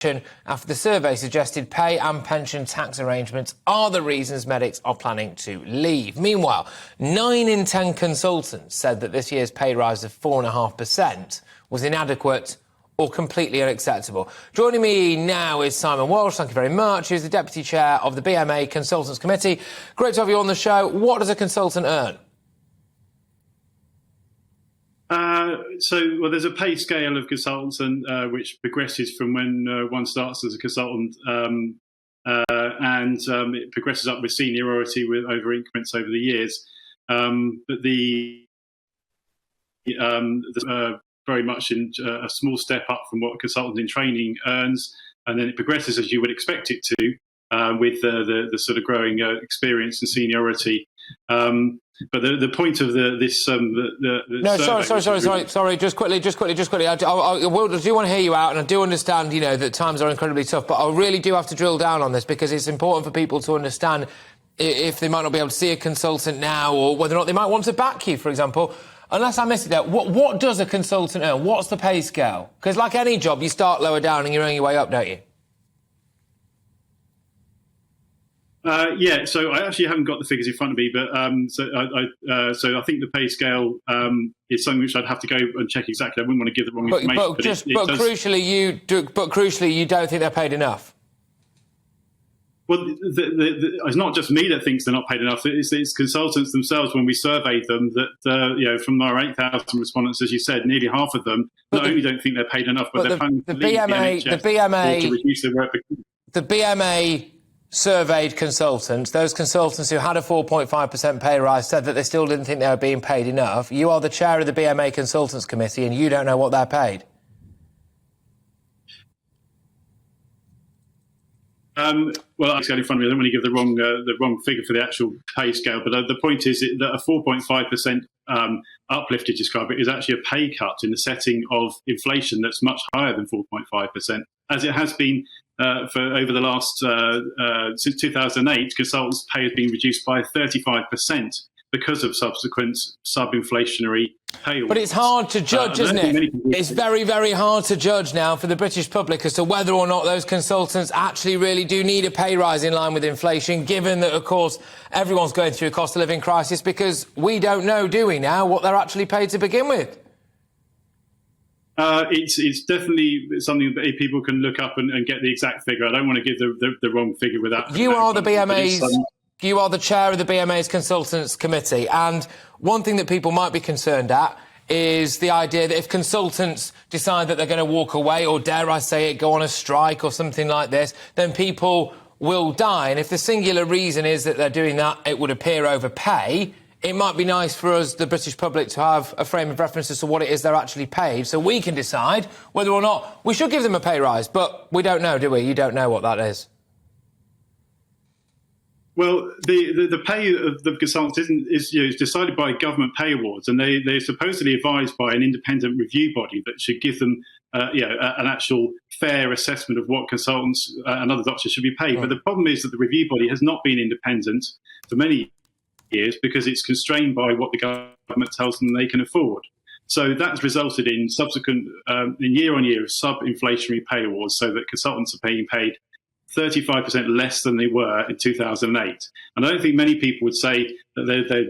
after the survey suggested pay and pension tax arrangements are the reasons medics are planning to leave. Meanwhile, 9 in 10 consultants said that this year's pay rise of 4.5% was inadequate or completely unacceptable. Joining me now is Simon Walsh, thank you very much, who's the Deputy Chair of the BMA Consultants Committee. Great to have you on the show. What does a consultant earn? Well, there's a pay scale of consultants, and which progresses from when one starts as a consultant, and it progresses up with seniority with over increments over the years. But very much in a small step up from what a consultant in training earns, and then it progresses as you would expect it to, with the sort of growing experience and seniority. But the point of this sorry. Just quickly. I do want to hear you out, and I do understand, that times are incredibly tough. But I really do have to drill down on this because it's important for people to understand if they might not be able to see a consultant now, or whether or not they might want to back you, for example. Unless I missed it out, what does a consultant earn? What's the pay scale? Because like any job, you start lower down and you earn your way up, don't you? So I actually haven't got the figures in front of me, but so I think the pay scale is something which I'd have to go and check exactly. I wouldn't want to give the wrong information. Crucially, you don't think they're paid enough. Well, it's not just me that thinks they're not paid enough. It's consultants themselves. When we surveyed them, that from our 8,000 respondents, as you said, nearly half of them not only don't think they're paid enough, but they're planning to leave the NHS to reduce their work. The BMA surveyed consultants. Those consultants who had a 4.5% pay rise said that they still didn't think they were being paid enough. You are the chair of the BMA Consultants Committee, and you don't know what they're paid. Well, it's in front of me. I don't want to give the wrong figure for the actual pay scale, but the point is that a 4.5% uplift, you describe it, is actually a pay cut in the setting of inflation that's much higher than 4.5%, as it has been for over the last since 2008. Consultants' pay has been reduced by 35% because of subsequent sub-inflationary pay. But it's hard to judge, isn't it? It's very, very hard to judge now for the British public as to whether or not those consultants actually really do need a pay rise in line with inflation, given that, of course, everyone's going through a cost of living crisis, because we don't know, do we now, what they're actually paid to begin with? It's definitely something that people can look up and get the exact figure. I don't want to give the wrong figure without... You are the BMA's... You are the chair of the BMA's Consultants Committee, and one thing that people might be concerned at is the idea that if consultants decide that they're going to walk away, or dare I say it, go on a strike or something like this, then people will die. And if the singular reason is that they're doing that, it would appear over pay, it might be nice for us, the British public, to have a frame of reference as to what it is they're actually paid, so we can decide whether or not we should give them a pay rise. But we don't know, do we? You don't know what that is. Well, the pay of the consultants is decided by government pay awards, and they're supposedly advised by an independent review body that should give them an actual fair assessment of what consultants and other doctors should be paid. But the problem is that the review body has not been independent for many years because it's constrained by what the government tells them they can afford. So that's resulted in subsequent, in year on year, sub-inflationary pay awards, so that consultants are being paid 35% less than they were in 2008. And I don't think many people would say that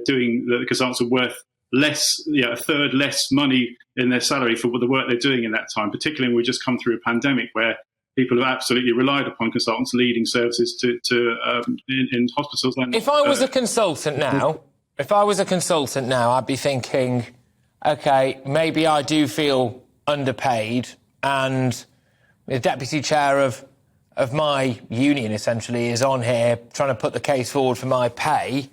the consultants are worth less, a third less money in their salary for the work they're doing in that time, particularly when we've just come through a pandemic where people have absolutely relied upon consultants leading services in hospitals. If I was a consultant now, I'd be thinking, OK, maybe I do feel underpaid, and the deputy chair of my union, essentially, is on here trying to put the case forward for my pay.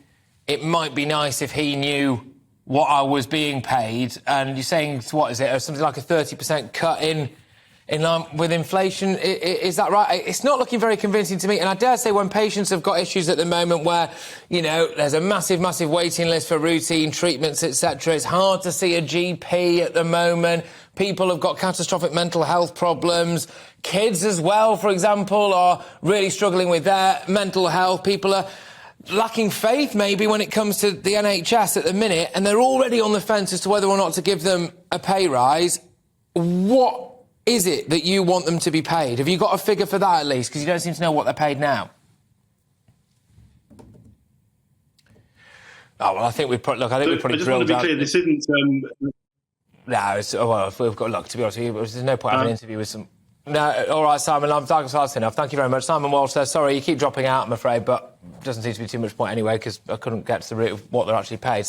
It might be nice if he knew what I was being paid. And you're saying, what is it, something like a 30% cut in line with inflation? Is that right? It's not looking very convincing to me. And I dare say when patients have got issues at the moment where, there's a massive, massive waiting list for routine treatments, etc., it's hard to see a GP at the moment. People have got catastrophic mental health problems. Kids as well, for example, are really struggling with their mental health. People are lacking faith, maybe, when it comes to the NHS at the minute, and they're already on the fence as to whether or not to give them a pay rise. What is it that you want them to be paid? Have you got a figure for that at least? Because you don't seem to know what they're paid now. Oh, well, I think we've probably I just want to be clear, this isn't... well, if we've got, look, to be honest with you, there's no point having an interview with some... No, all right, Simon, I'm fast enough. Thank you very much. Simon Walsh there. Sorry, you keep dropping out, I'm afraid, but doesn't seem to be too much point anyway, because I couldn't get to the root of what they're actually paid.